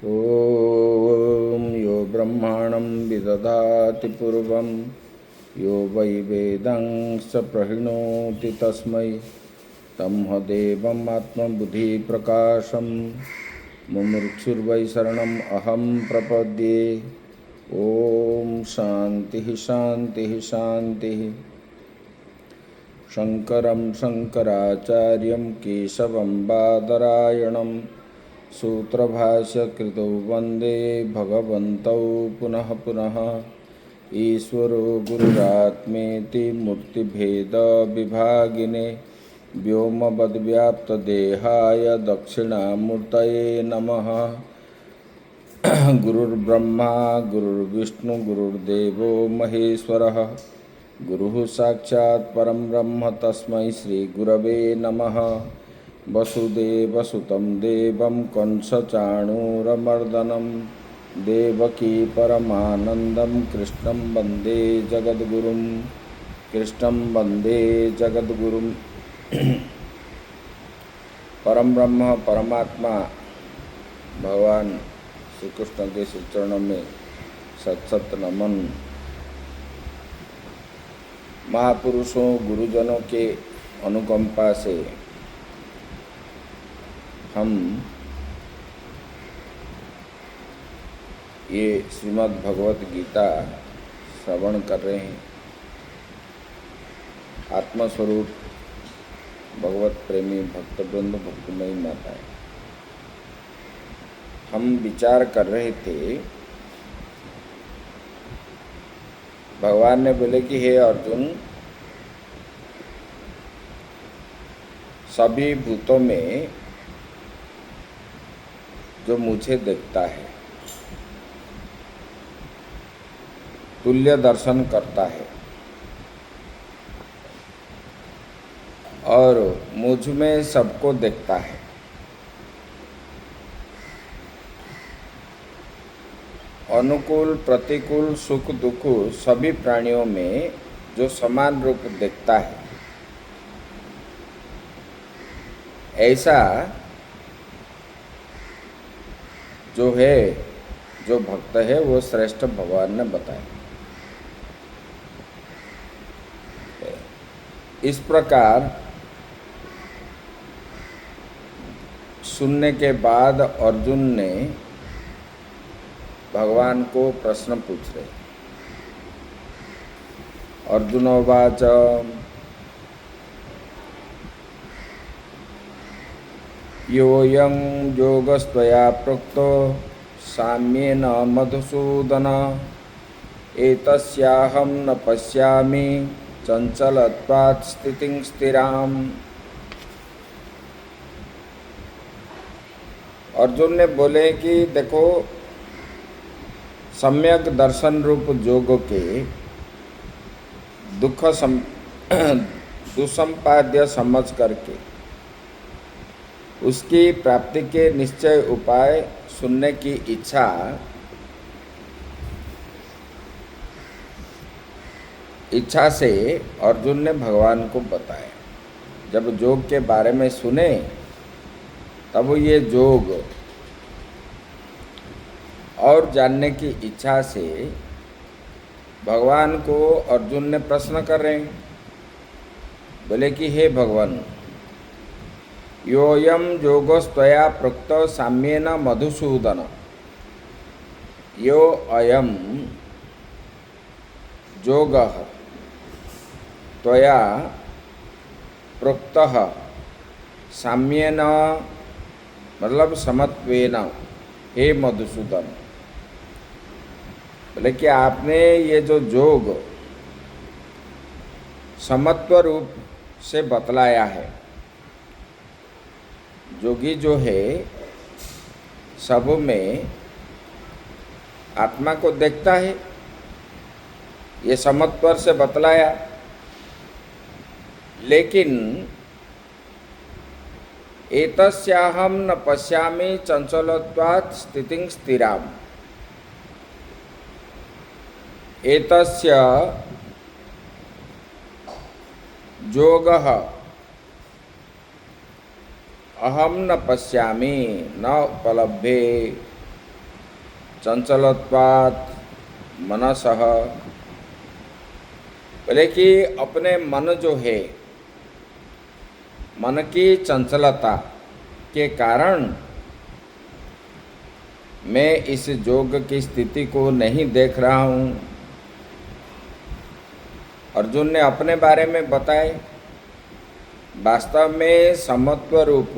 ॐ यो ब्रह्माणं विदधाति पूर्वं यो वै वेदांश्च प्रहिणोति तस्मै तमहदेवमात्मबुद्धिप्रकाशं मुमुक्षुर्वै शरणम् अहं प्रपद्ये। ॐ शान्तिः शान्तिः शान्तिः। शङ्करं शङ्कराचार्यं केशवं बादरायणं सूत्रभाष्यकृतौ वन्दे भगवन्तौ पुनः पुनः। ईश्वरो गुरुरात्मेति मूर्तिभेदविभागिने व्योमवद्व्याप्तदेहाय दक्षिणामूर्तये नमः। गुरुर्ब्रह्मा गुरुर्विष्णु गुरुर्देवो महेश्वरः गुरुः साक्षात् परं ब्रह्म तस्मै श्रीगुरवे नमः। वसुदेवसुतं देवं कंसचाणूरमर्दनं देवकी परमानन्दं कृष्णं वन्दे जगद्गुरुं। कृष्णं वन्दे जगद्गुरुं। परम ब्रह्म परमात्मा भगवान श्री कृष्ण के श्री चरणों में सत नमन। महापुरुषों गुरुजनों के अनुकंपा से हम ये श्रीमद् भगवत गीता श्रवण कर रहे हैं। आत्मस्वरूप भगवत प्रेमी भक्तवृंद भक्तिमयी माताएं, हम विचार कर रहे थे। भगवान ने बोले कि हे अर्जुन, सभी भूतों में जो मुझे देखता है, तुल्य दर्शन करता है और मुझ में सबको देखता है, अनुकूल प्रतिकूल सुख दुख सभी प्राणियों में जो समान रूप देखता है, ऐसा जो है, जो भक्त है, वो श्रेष्ठ भगवान ने बताया। इस प्रकार सुनने के बाद अर्जुन ने भगवान को प्रश्न पूछ रहे। अर्जुनोवाच योऽयं योगस्त्वया प्रोक्तो साम्येन मधुसूदन एतस्याहं न पश्यामि चंचलत्वात् स्थितिं स्थिराम्। अर्जुन ने बोले कि देखो, सम्यक दर्शन रूप योग के दुसंपाद्य समझ करके उसकी प्राप्ति के निश्चय उपाय सुनने की इच्छा से अर्जुन ने भगवान को बताया। जब योग के बारे में सुने तब ये योग और जानने की इच्छा से भगवान को अर्जुन ने प्रश्न कर रहे हैं। बोले कि हे भगवान, योऽयं योगस्त्वया प्रोक्त साम्येन मधुसूदन, यो अयं योगः त्वया प्रोक्तः साम्येन मतलब समत्वेन, हे मधुसूदन। बोले कि आपने ये जो योग समत्व रूप से बतलाया है, योगी जो है सब में आत्मा को देखता है, ये समत्वर से बतलाया। लेकिन एतस्याहं न पश्यामि चंचलत्वात् स्थितिं स्थिराम्। एतस्य योगः अहम न पश्यामि न उपलभ्ये। चंचलत्वात् मनसः, बोले कि अपने मन जो है, मन की चंचलता के कारण मैं इस जोग की स्थिति को नहीं देख रहा हूँ। अर्जुन ने अपने बारे में बताए, वास्तव में समत्व रूप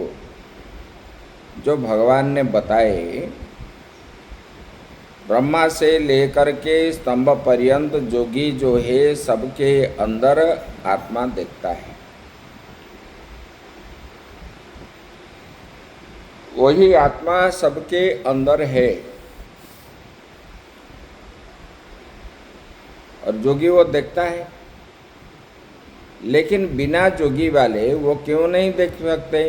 जो भगवान ने बताए, ब्रह्मा से लेकर के स्तंभ पर्यंत जोगी जो है सबके अंदर आत्मा देखता है। वही आत्मा सबके अंदर है और जोगी वो देखता है। लेकिन बिना जोगी वाले वो क्यों नहीं देख सकते?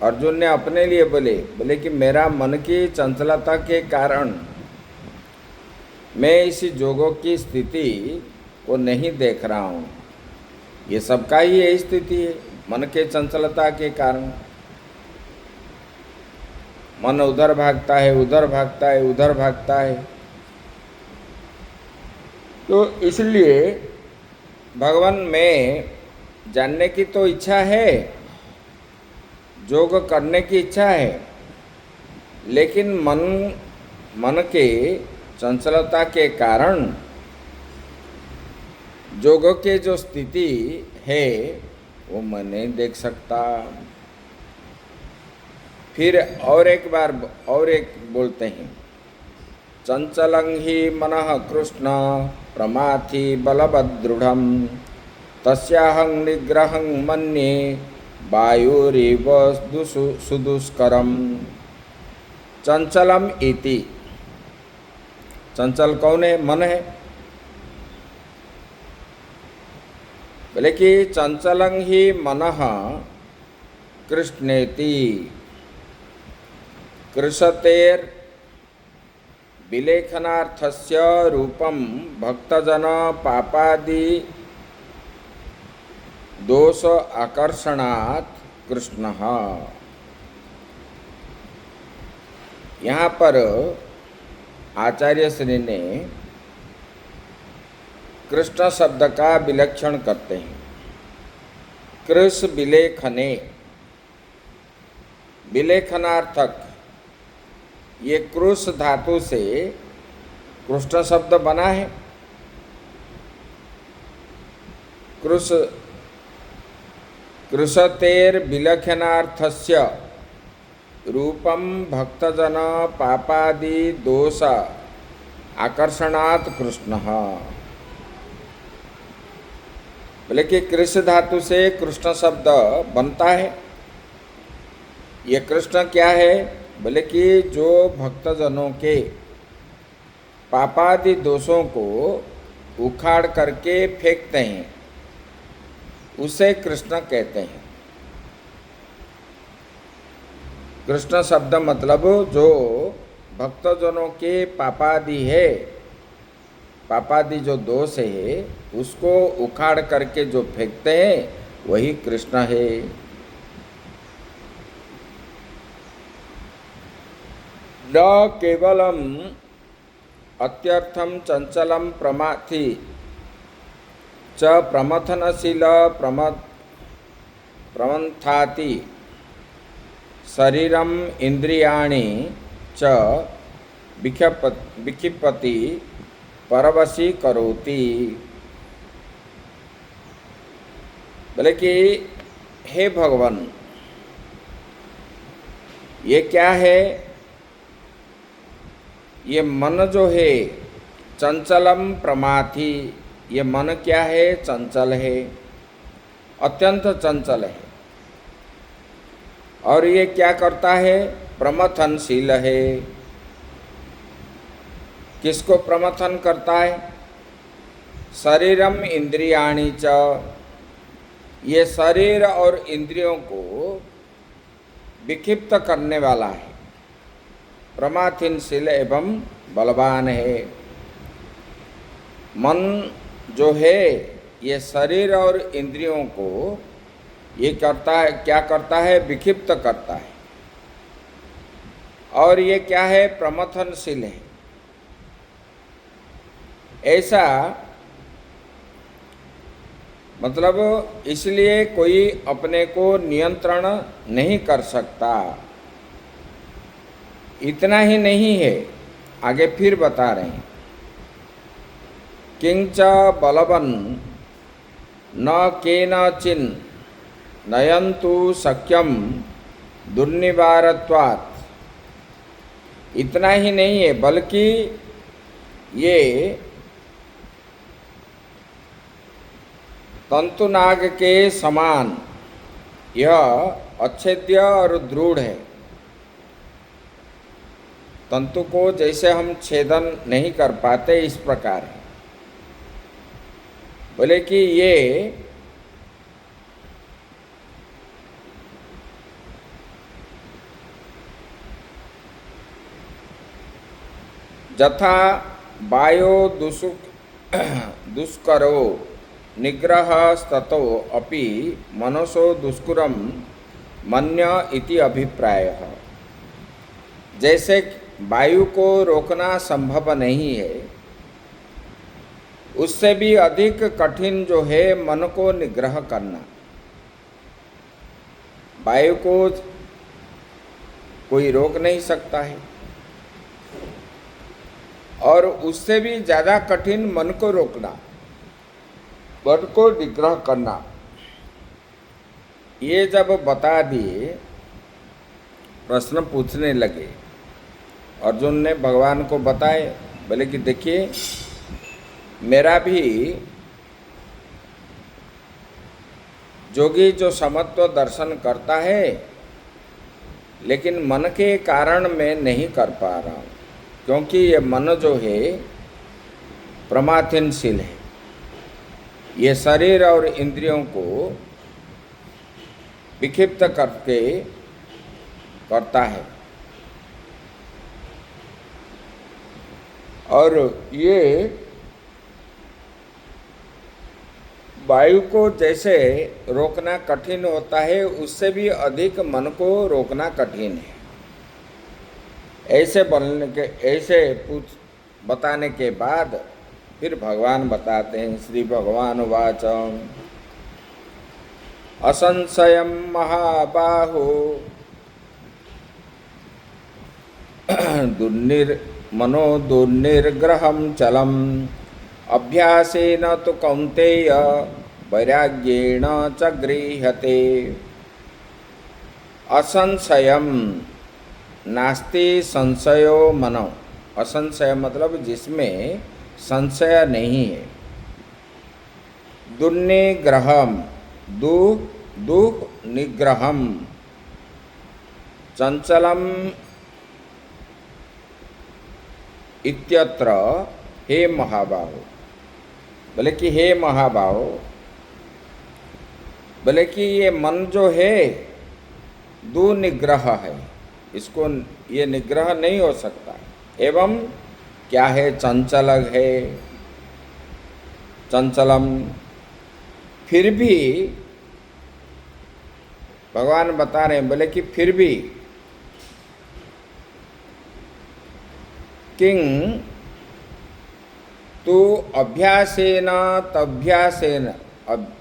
अर्जुन ने अपने लिए बोले कि मेरा मन की चंचलता के कारण मैं इस जोगों की स्थिति को नहीं देख रहा हूँ। ये सबका ही यही स्थिति है, मन के चंचलता के कारण। मन उधर भागता है, उधर भागता है, उधर भागता है। तो इसलिए भगवान में जानने की तो इच्छा है, योग करने की इच्छा है, लेकिन मन के चंचलता के कारण योग के जो स्थिति है वो मैं नहीं देख सकता। फिर और एक बोलते हैं, चंचलं हि मनः कृष्ण प्रमाथि बलवदृढ़ तस्याहं निग्रहं मन्ये वायुरिव सुदुष्करम। चंचलम इति, चंचल कौन है? मन है। बोले कि चंचलं हि मनः कृष्णेति कृषतेर विलेखनार्थस्य रूपम भक्तजन पापादि दोष आकर्षणात् कृष्णः। यहाँ पर आचार्य श्री ने कृष्ण शब्द का विलक्षण करते हैं। कृष विलेखने, विलेखनार्थक, ये कृष धातु से कृष्ण शब्द बना है। कृषतेर विलक्षणार्थस्य रूपम भक्तजन पापादि दोष आकर्षणात् कृष्ण। बोले कि कृष धातु से कृष्ण शब्द बनता है। ये कृष्ण क्या है? बोले कि जो भक्तजनों के पापादि दोषों को उखाड़ करके फेंकते हैं उसे कृष्ण कहते हैं। कृष्ण शब्द मतलब जो भक्तजनों के पापादि है, पापादि जो दोष है उसको उखाड़ करके जो फेंकते हैं वही कृष्ण है। न केवलम अत्यर्थम चंचलम प्रमाथि च प्रमथनशील प्रमथाति शरीरम इंद्रियाणि च विक्षिपति परवशी करोति। बोले कि हे भगवान, ये क्या है? ये मन जो है चंचलम प्रमाथि, ये मन क्या है? चंचल है, अत्यंत चंचल है। और ये क्या करता है? प्रमथनशील है। किसको प्रमथन करता है? शरीरम इंद्रियाणि च, ये शरीर और इंद्रियों को विक्षिप्त करने वाला है। प्रमाथनशील एवं बलवान है। मन जो है ये शरीर और इंद्रियों को ये करता है, क्या करता है? विक्षिप्त करता है। और ये क्या है? प्रमथनशील है। ऐसा मतलब इसलिए कोई अपने को नियंत्रण नहीं कर सकता। इतना ही नहीं है, आगे फिर बता रहे हैं, किंच बलवन न केनचिन् नयन्तु शक्यम दुर्निवारत्वात्। इतना ही नहीं है, बल्कि ये तंतुनाग के समान यह अच्छेद्य और दृढ़ है। तंतु को जैसे हम छेदन नहीं कर पाते, इस प्रकार है। बोले कि ये यथा वायो दुष्करो निग्रह स्ततो अपि मनसो दुष्करम मन्य इति अभिप्रायः। जैसे वायु को रोकना संभव नहीं है, उससे भी अधिक कठिन जो है मन को निग्रह करना। वायु को कोई रोक नहीं सकता है, और उससे भी ज़्यादा कठिन मन को रोकना, मन को निग्रह करना। ये जब बता दिए, प्रश्न पूछने लगे। अर्जुन ने भगवान को बताए, बोले कि देखिए, मेरा भी जोगी जो समत्व दर्शन करता है, लेकिन मन के कारण मैं नहीं कर पा रहा हूँ, क्योंकि ये मन जो है प्रमाथीनशील है। ये शरीर और इंद्रियों को विक्षिप्त करके करता है, और ये वायु को जैसे रोकना कठिन होता है, उससे भी अधिक मन को रोकना कठिन है। ऐसे बोलने के, ऐसे बताने के बाद फिर भगवान बताते हैं। श्री भगवान वाच असंशयम महाबाहो मनो दुर्निर्ग्रहम चलम अभ्यासेन तो कौन्तेय वैराग्येण च गृह्यते। असंशयम नास्ति संशयो मनो। असंशय मतलब जिसमें संशय नहीं है। दुर्निग्रहम दुनिग्रहम चंचलम इत्यत्र हे महाबाहो। बोले कि हे महाबाहो, बोले कि ये मन जो है दुनिग्रह है, इसको ये निग्रह नहीं हो सकता। एवं क्या है, चंचल है, चंचलम। फिर भी भगवान बता रहे हैं, बोले कि फिर भी किंग तु अभ्यासेन तभ्यासेन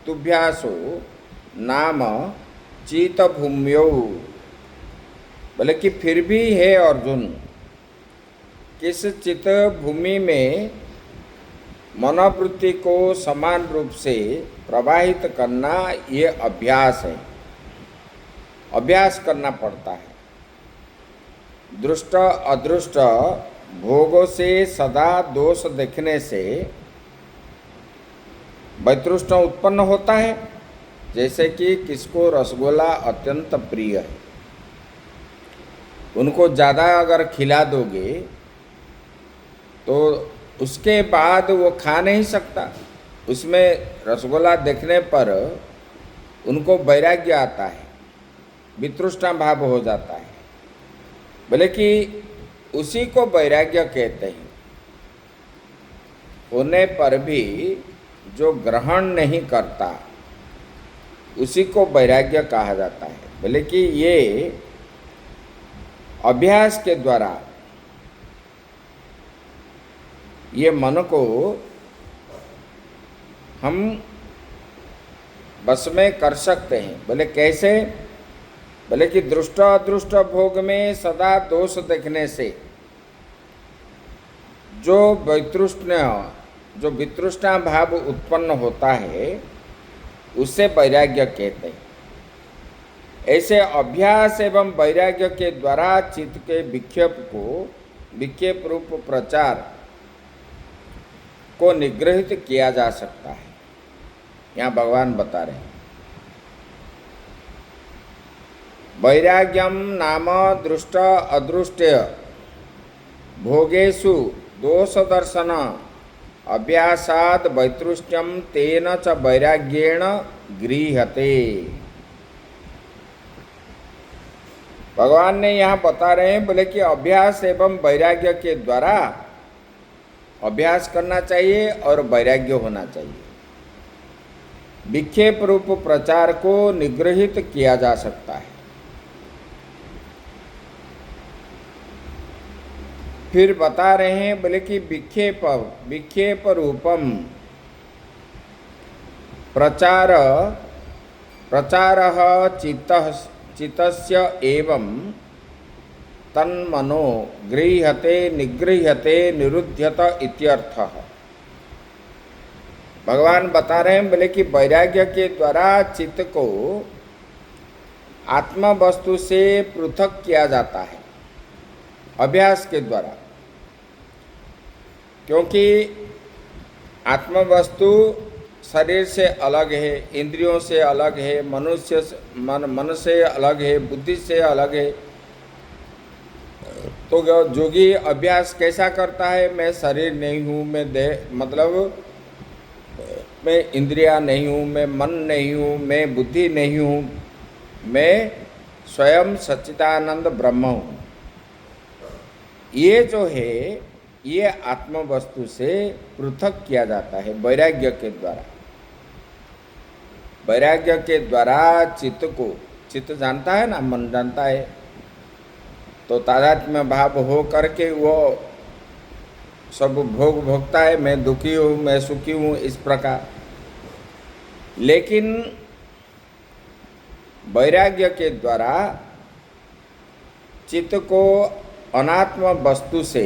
तुभ्यासो नाम चीतभूम्यौ। बोले कि फिर भी है अर्जुन, किस चित भूमि में मनोवृत्ति को समान रूप से प्रवाहित करना, ये अभ्यास है। अभ्यास करना पड़ता है। दृष्ट अदृष्ट भोगों से सदा दोष देखने से वैतृष्ण उत्पन्न होता है। जैसे कि किसको रसगुल्ला अत्यंत प्रिय है, उनको ज़्यादा अगर खिला दोगे तो उसके बाद वो खा नहीं सकता। उसमें रसगुल्ला देखने पर उनको वैराग्य आता है, वितृष्णा भाव हो जाता है। बोले कि उसी को वैराग्य कहते हैं। होने पर भी जो ग्रहण नहीं करता, उसी को वैराग्य कहा जाता है। बोले कि ये अभ्यास के द्वारा ये मन को हम बस में कर सकते हैं। बोले कैसे? बोले कि दृष्ट अदृष्ट भोग में सदा दोष देखने से जो वितृष्णा भाव उत्पन्न होता है उसे वैराग्य कहते हैं। ऐसे अभ्यास एवं वैराग्य के द्वारा चित्त के विक्षेप रूप प्रचार को निग्रहित किया जा सकता है। यहाँ भगवान बता रहे हैं, वैराग्यम नाम दृष्ट अदृष्ट भोगेषु दोष दर्शन अभ्यासाद वैतृष्ट्यम तेन च वैराग्येण गृह्यते। भगवान ने यहाँ बता रहे हैं, बोले कि अभ्यास एवं वैराग्य के द्वारा अभ्यास करना चाहिए और वैराग्य होना चाहिए। विक्षेप रूप प्रचार को निग्रहित किया जा सकता है। फिर बता रहे हैं, बोले कि विक्षेप रूपम प्रचारः चित्तस्य एवं तन्मनो गृह्यते निगृह्यते निरुध्यत इत्यर्थः। भगवान बता रहे हैं, बोले कि वैराग्य के द्वारा चित्त को आत्म वस्तु से पृथक किया जाता है अभ्यास के द्वारा, क्योंकि आत्म वस्तु शरीर से अलग है, इंद्रियों से अलग है, मन से अलग है, बुद्धि से अलग है। तो जोगी अभ्यास कैसा करता है? मैं शरीर नहीं हूँ, मैं देह मतलब मैं इंद्रियां नहीं हूँ, मैं मन नहीं हूँ, मैं बुद्धि नहीं हूँ, मैं स्वयं सच्चिदानंद ब्रह्म हूँ। ये जो है ये आत्म वस्तु से पृथक किया जाता है वैराग्य के द्वारा। वैराग्य के द्वारा चित्त जानता है ना, मन जानता है, तो तादात्म्य भाव हो करके वो सब भोगता है। मैं दुखी हूँ, मैं सुखी हूँ, इस प्रकार। लेकिन वैराग्य के द्वारा चित्त को अनात्म वस्तु से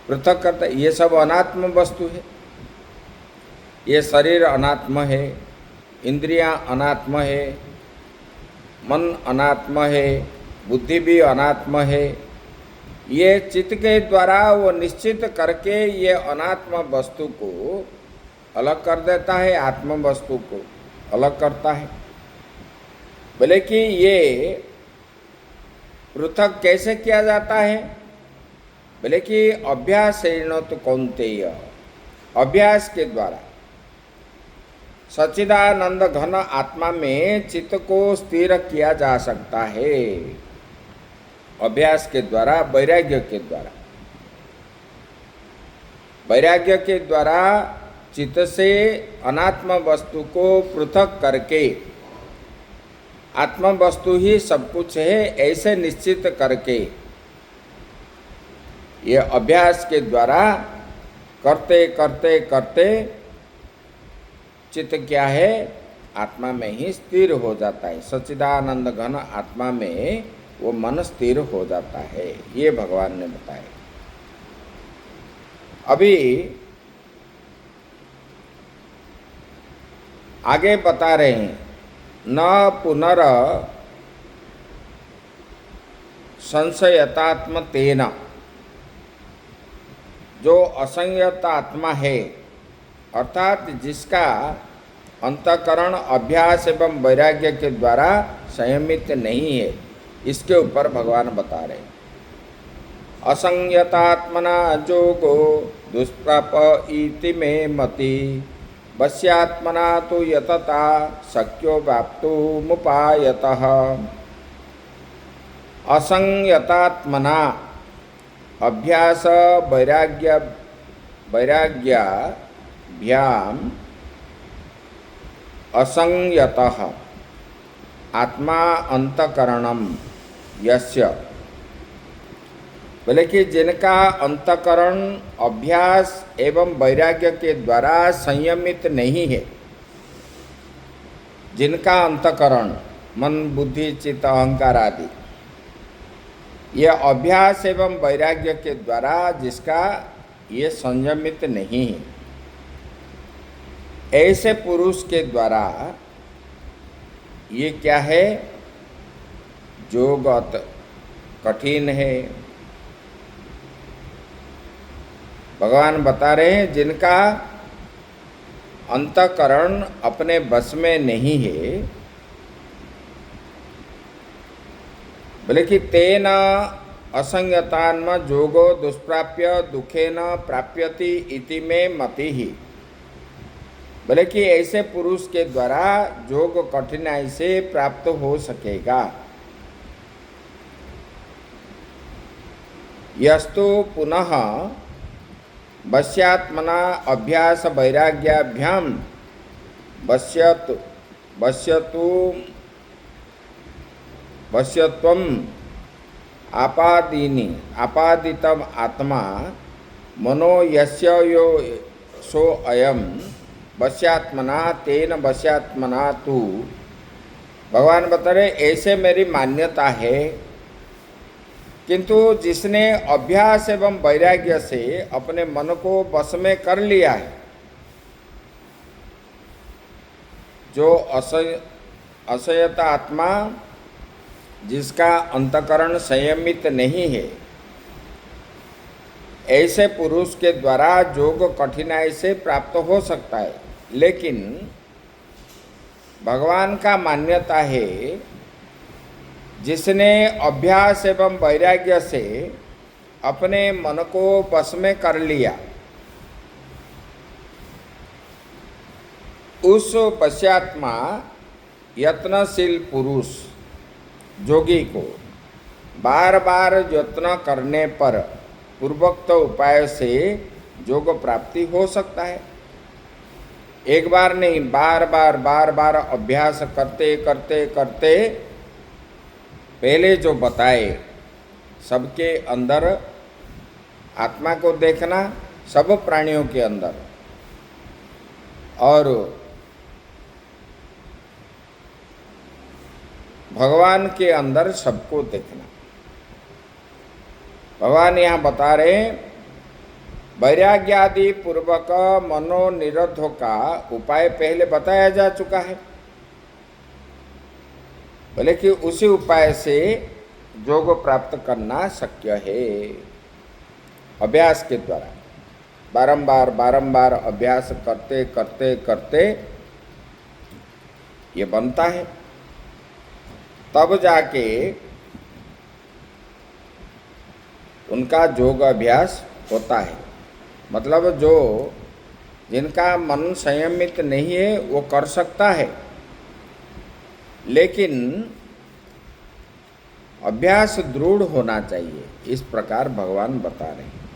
पृथक करता है। ये सब अनात्म वस्तु है, ये शरीर अनात्म है, इंद्रियां अनात्म है, मन अनात्म है, बुद्धि भी अनात्म है। ये चित्त के द्वारा वो निश्चित करके ये अनात्म वस्तु को अलग कर देता है, आत्म वस्तु को अलग करता है। बोले कि ये पृथक कैसे किया जाता है? बोले कि अभ्यासेन तो कौन्तेय, अभ्यास के द्वारा सच्चिदानंद घन आत्मा में चित्त को स्थिर किया जा सकता है। अभ्यास के द्वारा, वैराग्य के द्वारा। वैराग्य के द्वारा चित्त से अनात्म वस्तु को पृथक करके आत्म वस्तु ही सब कुछ है ऐसे निश्चित करके ये अभ्यास के द्वारा करते करते करते चित्त क्या है? आत्मा में ही स्थिर हो जाता है। सच्चिदानंद घन आत्मा में वो मन स्थिर हो जाता है। ये भगवान ने बताया। अभी आगे बता रहे हैं, न पुनर संशयतात्म तेना, जो असंयत आत्मा है अर्थात जिसका अंतःकरण अभ्यास एवं वैराग्य के द्वारा संयमित नहीं है, इसके ऊपर भगवान बता रहे हैं। असंयतात्मना जोगो दुष्प्राप इति मे मति, वश्यात्मना तो यतता शक्यो व्याप्तुमुपायतः। असंयतात्मना अभ्यास वैराग्याभ्याम असंयतः आत्मा अंतकरणम यस्य, बोले कि जिनका अंतकरण अभ्यास एवं वैराग्य के द्वारा संयमित नहीं है, जिनका अंतकरण मन बुद्धि चित्त अहंकार आदि ये अभ्यास एवं वैराग्य के द्वारा जिसका ये संयमित नहीं है, ऐसे पुरुष के द्वारा ये क्या है, योग कठिन है। भगवान बता रहे हैं जिनका अंतकरण अपने बस में नहीं है, बोले कि तेन असंगतान्म जोगो दुष्प्राप्य दुखेन प्राप्यति इति में मति ही। बोले कि ऐसे पुरुष के द्वारा योग कठिनाई से प्राप्त हो सकेगा। यस्तु पुनः वश्यात्मना अभ्यास वैराग्याभ्याम वश्यत्वम आपादितम आत्मा मनो यस्य यो सो अयम वश्यात्मना तेन वश्यात्मना तू। भगवान बता रहे ऐसे मेरी मान्यता है, किंतु जिसने अभ्यास एवं वैराग्य से अपने मन को वश में कर लिया है, जो असंयत आत्मा जिसका अंतकरण संयमित नहीं है, ऐसे पुरुष के द्वारा योग कठिनाई से प्राप्त हो सकता है। लेकिन भगवान का मान्यता है जिसने अभ्यास एवं वैराग्य से अपने मन को वश में कर लिया, उस वश्यात्मा यत्नशील पुरुष जोगी को बार बार यत्न करने पर पूर्वोक्त उपाय से योग प्राप्ति हो सकता है। एक बार नहीं, बार बार अभ्यास करते करते करते पहले जो बताए सबके अंदर आत्मा को देखना, सब प्राणियों के अंदर, और भगवान के अंदर सबको देखना। भगवान यहाँ बता रहे हैं वैराग्यादि पूर्वक मनोनिरोधों का उपाय पहले बताया जा चुका है। बोले कि उसी उपाय से योग प्राप्त करना शक्य है, अभ्यास के द्वारा बारंबार अभ्यास करते करते करते ये बनता है, तब जाके उनका योग अभ्यास होता है। मतलब जो जिनका मन संयमित नहीं है वो कर सकता है, लेकिन अभ्यास दृढ़ होना चाहिए, इस प्रकार भगवान बता रहे हैं।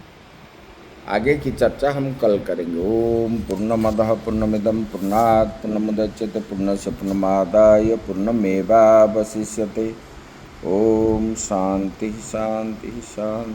आगे की चर्चा हम कल करेंगे। ओम पूर्णमदः पूर्णमिदं पूर्णात् पूर्णमुदच्यते पूर्णस्य पूर्णमादाय पूर्णमेवावशिष्यते। ओम शांति शांति शांति।